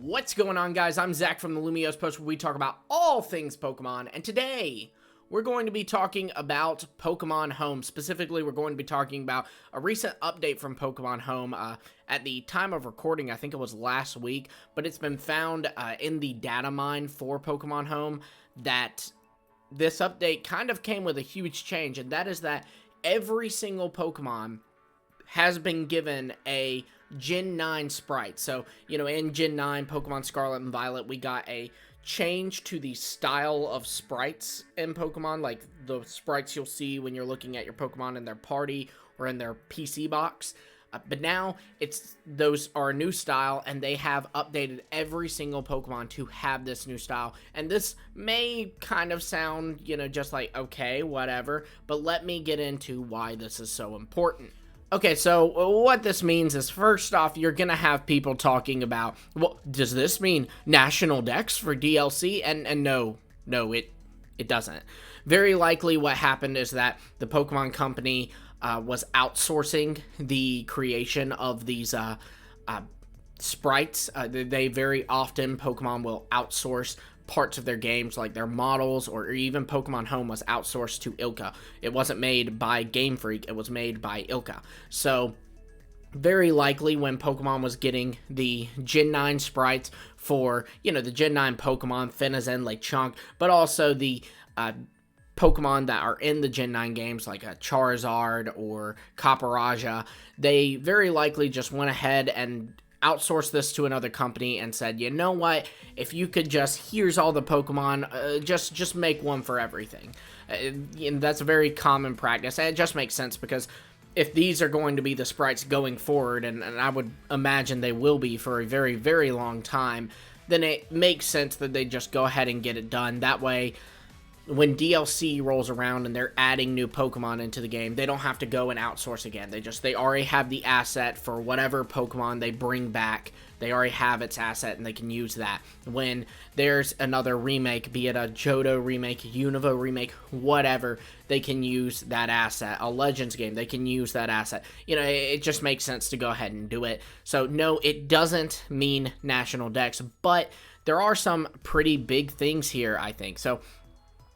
What's going on, guys? I'm Zach from the Lumios Post, where we talk about all things Pokemon, and today we're going to be talking about Pokemon Home. Specifically, we're going to be talking about a recent update from Pokemon Home. At the time of recording, I think it was last week, but it's been found in the data mine for Pokemon Home that this update kind of came with a huge change, and that is that every single Pokemon has been given a Gen 9 sprite. So, in Gen 9, Pokemon Scarlet and Violet, we got a change to the style of sprites in Pokemon, like the sprites you'll see when you're looking at your Pokemon in their party or in their PC box. But now, those are a new style, and they have updated every single Pokemon to have this new style. And this may kind of sound, just like, okay, whatever, but let me get into why this is so important. Okay, so what this means is, first off, you're going to have people talking about, well, does this mean national dex for DLC? And no, it doesn't. Very likely what happened is that the Pokemon Company was outsourcing the creation of these sprites. They very often, Pokemon will outsource parts of their games, like their models, or even Pokemon Home was outsourced to Ilka. It wasn't made by GameFreak, it was made by Ilka. So very likely when Pokemon was getting the Gen 9 sprites for, the Gen 9 Pokemon, Finizen, Lechonk, but also the Pokemon that are in the Gen 9 games, like a Charizard or Copperajah, they very likely just went ahead and outsourced this to another company and said, you know what, if you could here's all the Pokemon, just make one for everything. And that's a very common practice, and it just makes sense because if these are going to be the sprites going forward, and I would imagine they will be for a very, very long time, then it makes sense that they just go ahead and get it done. That way, when DLC rolls around and they're adding new Pokemon into the game, they don't have to go and outsource again. They already have the asset for whatever Pokemon they bring back. They already have its asset, and they can use that. When there's another remake, be it a Johto remake, Unova remake, whatever, they can use that asset. A Legends game, they can use that asset. It just makes sense to go ahead and do it. So, no, it doesn't mean national dex, but there are some pretty big things here, I think. So,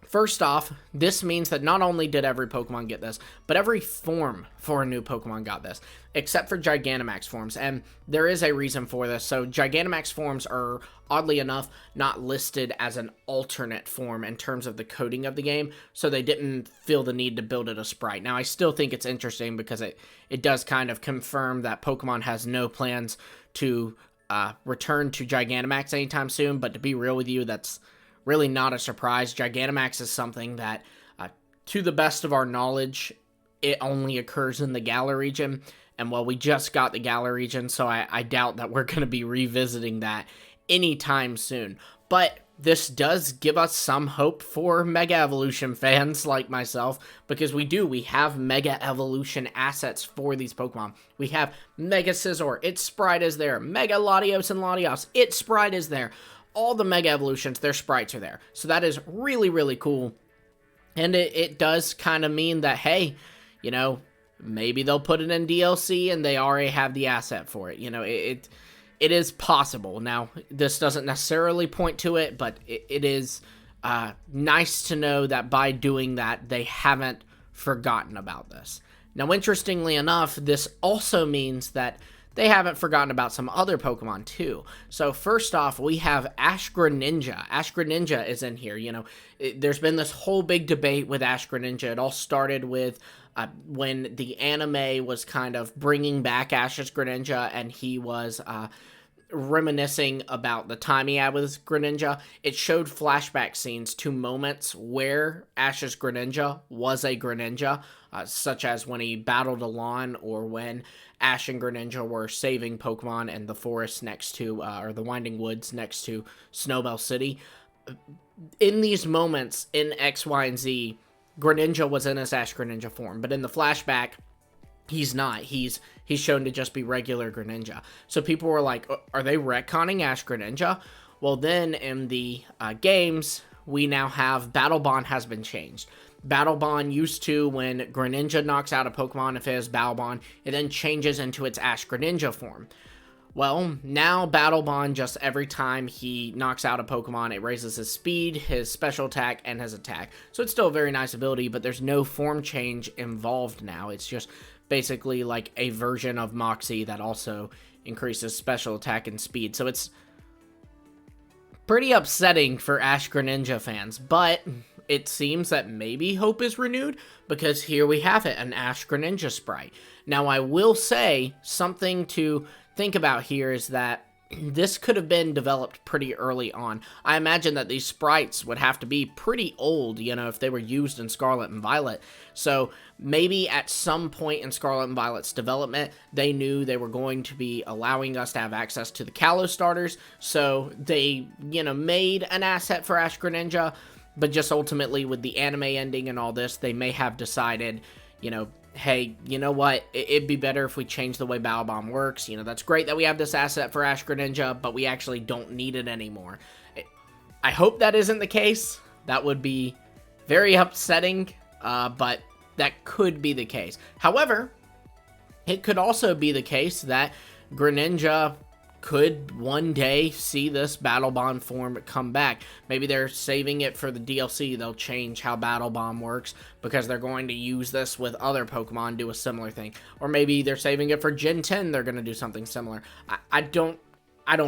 first off, this means that not only did every Pokemon get this, but every form for a new Pokemon got this, except for Gigantamax forms, and there is a reason for this. So Gigantamax forms are, oddly enough, not listed as an alternate form in terms of the coding of the game, so they didn't feel the need to build it a sprite. Now, I still think it's interesting because it does kind of confirm that Pokemon has no plans to return to Gigantamax anytime soon, but to be real with you, that's really not a surprise. Gigantamax is something that, to the best of our knowledge, it only occurs in the Galar region. And we just got the Galar region, so I doubt that we're going to be revisiting that anytime soon. But this does give us some hope for Mega Evolution fans like myself, because we have Mega Evolution assets for these Pokemon. We have Mega Scizor, its sprite is there. Mega Latios and Latios, its sprite is there. All the Mega Evolutions, their sprites are there. So that is really, really cool. And it does kind of mean that, hey, maybe they'll put it in DLC and they already have the asset for it. It is possible. Now, this doesn't necessarily point to it, but it is nice to know that by doing that, they haven't forgotten about this. Now, interestingly enough, this also means that they haven't forgotten about some other Pokemon, too. So, first off, we have Ash Greninja. Ash Greninja is in here, There's been this whole big debate with Ash Greninja. It all started with when the anime was kind of bringing back Ash's Greninja, and he was reminiscing about the time he had with Greninja. It showed flashback scenes to moments where Ash's Greninja was a Greninja, such as when he battled Alon, or when Ash and Greninja were saving Pokemon in the forest next to, or the Winding Woods next to Snowbell City. In these moments, in X, Y, and Z, Greninja was in his Ash Greninja form, but in the flashback, he's not. He's shown to just be regular Greninja. So people were like, are they retconning Ash Greninja? Well, then in the games, we now have Battle Bond has been changed. Battle Bond used to, when Greninja knocks out a Pokemon, if it has Battle Bond, it then changes into its Ash Greninja form. Well, now Battle Bond, just every time he knocks out a Pokemon, it raises his speed, his special attack, and his attack. So it's still a very nice ability, but there's no form change involved now. It's just basically like a version of Moxie that also increases special attack and speed. So it's pretty upsetting for Ash Greninja fans, but it seems that maybe hope is renewed, because here we have it, an Ash Greninja sprite. Now, I will say something to think about here is that this could have been developed pretty early on. I imagine that these sprites would have to be pretty old, you know, if they were used in Scarlet and Violet. So maybe at some point in Scarlet and Violet's development, they knew they were going to be allowing us to have access to the Kalos starters. So they, you know, made an asset for Ash Greninja, but just ultimately with the anime ending and all this, they may have decided, you know, hey, you know what, it'd be better if we change the way Battle Bond works. You know, that's great that we have this asset for Ash Greninja, but we actually don't need it anymore. I hope that isn't the case. That would be very upsetting, but that could be the case. However, it could also be the case that Greninja could one day see this Battle Bond form come back. Maybe they're saving it for the DLC. They'll change how Battle Bond works because they're going to use this with other Pokemon, do a similar thing. Or maybe they're saving it for Gen 10. They're going to do something similar. I don't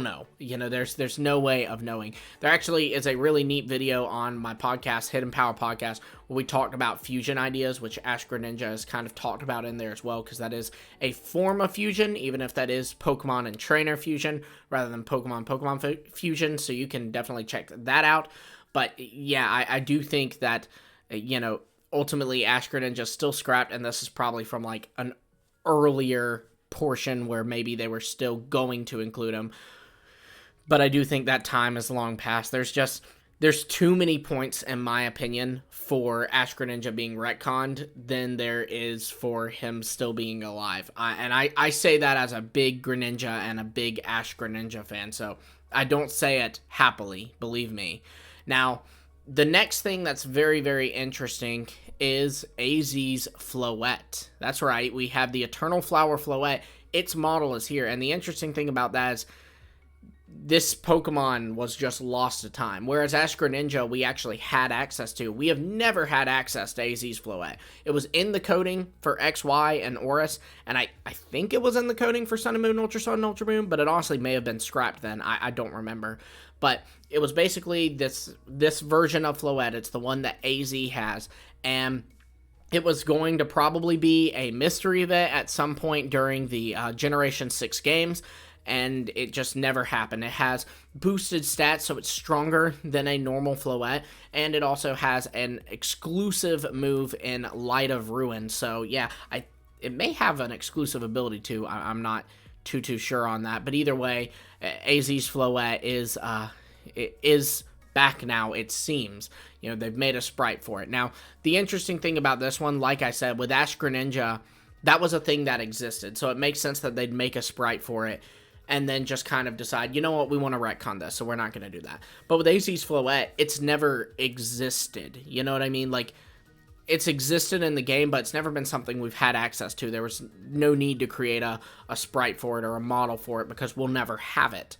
know. You know, there's no way of knowing. There actually is a really neat video on my podcast, Hidden Power Podcast, where we talked about fusion ideas, which Ash Greninja has kind of talked about in there as well, because that is a form of fusion, even if that is Pokemon and Trainer fusion, rather than Pokemon fusion, so you can definitely check that out. But yeah, I do think that, you know, ultimately Ash Greninja is still scrapped, and this is probably from like an earlier portion where maybe they were still going to include him, but I do think that time is long past. There's too many points, in my opinion, for Ash Greninja being retconned than there is for him still being alive. I say that as a big Greninja and a big Ash Greninja fan, so I don't say it happily, believe me. Now, the next thing that's very, very interesting is AZ's Floette. That's right, we have the Eternal Flower Floette. Its model is here, and the interesting thing about that is this Pokemon was just lost to time, whereas Ash Greninja we actually had access to. We have never had access to AZ's Floette. It was in the coding for XY and Oris, and I think it was in the coding for Sun and Moon, Ultra Sun, and Ultra Moon, but it honestly may have been scrapped then. I don't remember. But it was basically this version of Floette. It's the one that AZ has, and it was going to probably be a mystery event at some point during the Generation 6 games, and it just never happened. It has boosted stats, so it's stronger than a normal Floette, and it also has an exclusive move in Light of Ruin. So yeah, it may have an exclusive ability too. I'm not too sure on that, but either way, AZ's Floette is back now, it seems. You know, they've made a sprite for it. Now, the interesting thing about this one, like I said, with Ash Greninja, that was a thing that existed, so it makes sense that they'd make a sprite for it and then just kind of decide, you know what, we want to retcon this, so we're not going to do that. But with AZ's Floette, it's never existed. You know what I mean? Like, it's existed in the game, but it's never been something we've had access to. There was no need to create a sprite for it or a model for it because we'll never have it.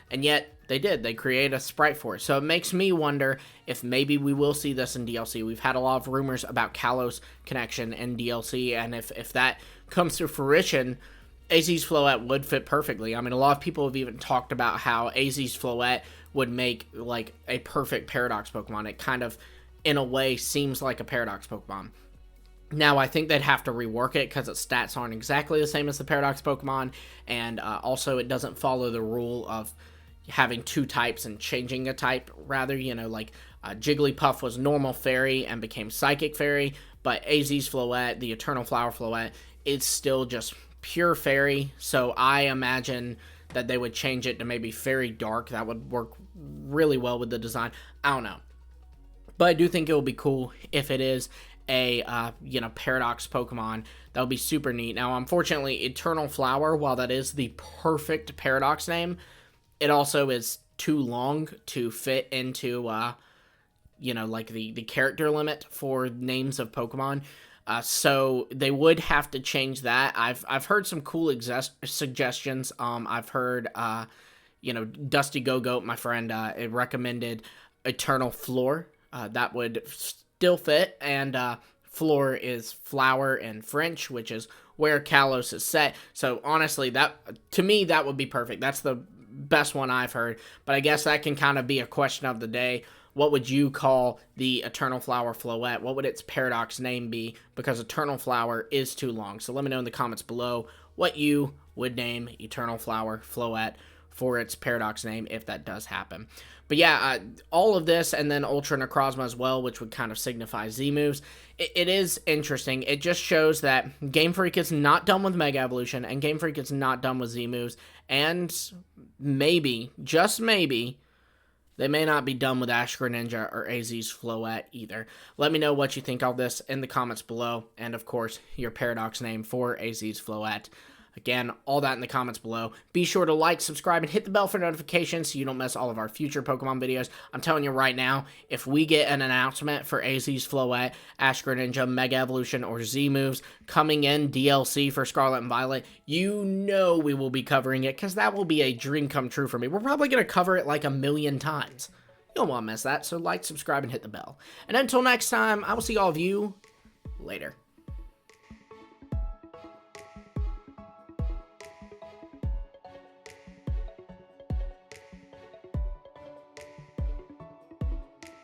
And yet, they did. They created a sprite for it. So it makes me wonder if maybe we will see this in DLC. We've had a lot of rumors about Kalos connection in DLC, and if that comes to fruition, AZ's Floette would fit perfectly. I mean, a lot of people have even talked about how AZ's Floette would make, like, a perfect Paradox Pokemon. It kind of, in a way, seems like a Paradox Pokemon. Now, I think they'd have to rework it because its stats aren't exactly the same as the Paradox Pokemon, and also it doesn't follow the rule of having two types and changing a type. Rather, you know, like Jigglypuff was normal fairy and became psychic fairy, but AZ's Floette, the Eternal Flower Floette, is still just pure fairy. So I imagine that they would change it to maybe fairy dark. That would work really well with the design. I don't know, but I do think it will be cool if it is a Paradox Pokemon. That would be super neat. Now, unfortunately, Eternal Flower, while that is the perfect Paradox name, it also is too long to fit into, like the character limit for names of Pokemon. So they would have to change that. I've heard some cool suggestions. I've heard, Dusty Go-Goat, my friend, it recommended Eternal Floor. That would still fit, and floor is flower in French, which is where Kalos is set. So honestly, to me, that would be perfect. That's the best one I've heard, but I guess that can kind of be a question of the day. What would you call the Eternal Flower Floette? What would its paradox name be? Because Eternal Flower is too long. So let me know in the comments below what you would name Eternal Flower Floette for its paradox name if that does happen. But yeah, all of this, and then Ultra Necrozma as well, which would kind of signify Z moves. It is interesting. It just shows that Game Freak is not done with Mega Evolution, and Game Freak is not done with Z moves, and maybe, just maybe, they may not be done with Ash Greninja or AZ's Floette either. Let me know what you think of this in the comments below, and of course, your paradox name for AZ's Floette. Again, all that in the comments below. Be sure to like, subscribe, and hit the bell for notifications so you don't miss all of our future Pokemon videos. I'm telling you right now, if we get an announcement for AZ's Floette, Ash Greninja, Mega Evolution, or Z moves coming in DLC for Scarlet and Violet, you know we will be covering it, because that will be a dream come true for me. We're probably going to cover it like 1,000,000 times. You don't want to miss that, so like, subscribe, and hit the bell. And until next time, I will see all of you later.